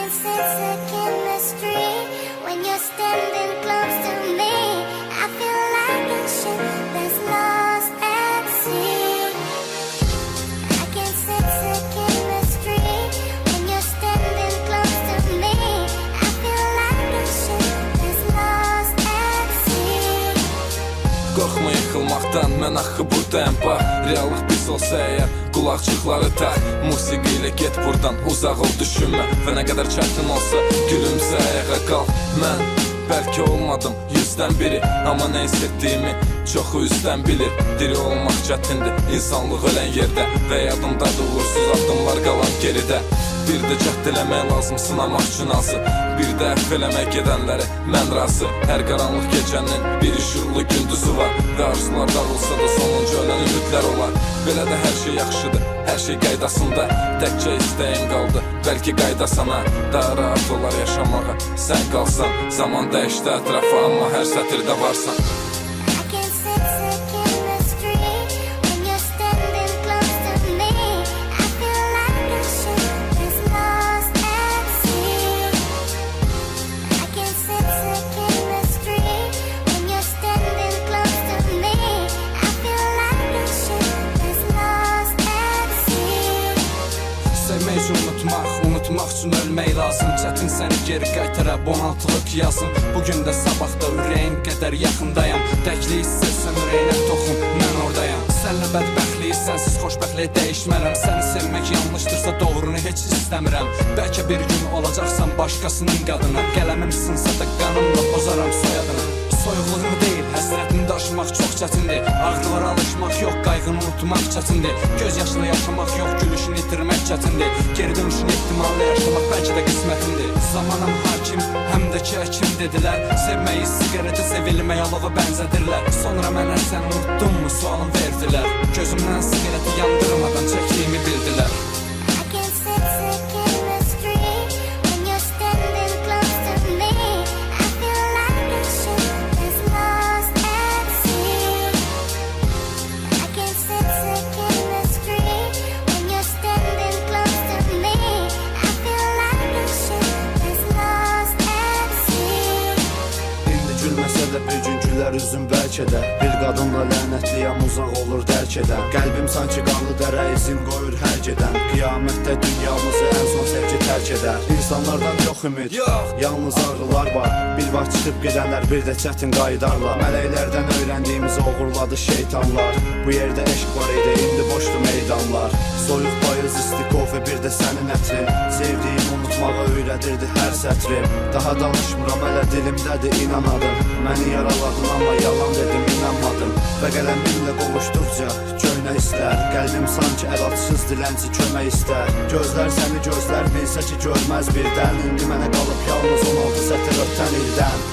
can sense the chemistry when you're standing close to me. I feel like a ship that's lost at sea. I can sense the chemistry when you're standing close to me. I feel like a ship that's lost at sea. Qorxma yıxılmaqdan, mən axı buradayım bax. Reallıq pis olsa əgər, qulaqçıqları tak. Musiqi ilə get buradan, uzaq ol düşünmə. Və nə qədər çətin olsa, gülümsə ayağa qalx. Mən bəlkə olmadım 100-dən biri, amma nə hiss etdiyimi çoxu üzdən bilir. Diri olmaq çətindir, insanlıq ölən yerdə. Və yadımdadır uğursuz addımlar qalan geridə. Bir də cəhd eləmək lazım, sınamaq üçün azı. Bir də əfv eləmək gedənləri mən razı. Hər qaranlıq gecənin bir işıqlı gündüzü var. Və arzular dağılsa da sonuncu ölən ümidlər olar. Belə də hər şey yaxşıdır, hər şey qaydasında. Təkcə istəyim qaldı, bəlkə qayda sana. Daha rahat olar yaşamağa, sən qalsan. Zaman dəyişdi ətrafı, amma hər sətirdə varsan. I can sense the chemistry when you're standing close to me. I feel like a ship that's lost at sea. I can sense the chemistry when you're standing close to me. I feel like a ship that's lost at sea. Sevmək üçün unutmaq üçün ölmək lazım. Çətin səni geri qaytara, bonaltılıq yazım. Bugün də sabahda ürəyim qədər yaxındayam. Təkliyi istəsən ürəyinə toxun, mən oradayam. Sənlə bədbəxtliyi, sənsiz xoşbəxtliyi dəyişmərəm. Səni sevmək yanlışdırsa doğrunu heç istəmirəm. Bəlkə bir gün olacaqsan başqasının qadını. Qələmim sınsa da qanımla pozaram soyadını. Soyuqluğunu deyil, həsrətini daşımaq çox çətindir. Ağrılara alışmaq yox, qayğını unutmaq çətindir. Göz yaşlı yaşamaq yox, gülüşünü itirmək çətindir. Geri dönüşün ehtimallı yaşamaq bəlkə də qismətindir. Zamanım hakim, həm də ki həkim dedilər. Sevməyi siqaretə, sevilmək alova bənzədirlər. Sonra mənə sən unutdunmu sualım verdilər. Gözümdən siqareti yandırmadan çəkdiyimi bildilər. I can sense the chemistry when you're standing close to me. I feel like a ship that's lost at sea. I can sense the chemistry when you're standing close to me. I feel like a ship that's lost at sea. İndi gülməsə də bir gün gülər üzüm bəlkə də. Bir qadınla lənətliyəm, uzaq olur dərk edən. Qəlbim sanki qanlı dərə izin qoyur hər gedən. Qiyamətdə dünyamızı ən son sevgi tərk edər. İnsanlardan yox ümid, yalnız ağrılar var. Bir vaxt çıxıb gedənlər bir də çətin qayıdarlar. Mələklərdən öyrəndiyimizi oğurladı şeytanlar. Bu yerdə eşq var idi, indi boşdu meydanlar. Soyuq payız, istikov və bir də sənin ətrin. Sevdiyimi unutmağa öyrədirdi hər sətrim. Daha danışmıram, hələ dilimdədir, inanadım. Məni yaraladın, amma yalan dedim, inanmadım. Və qələmimlə qovuşduqca köynə istər. Qəlbim sanki əl atsız dilənci kömək istər. Gözlər səni gözlər, bilsə ki görməz birdən. İndi mənə qalıb yalnız 16 sətir ötən ildən.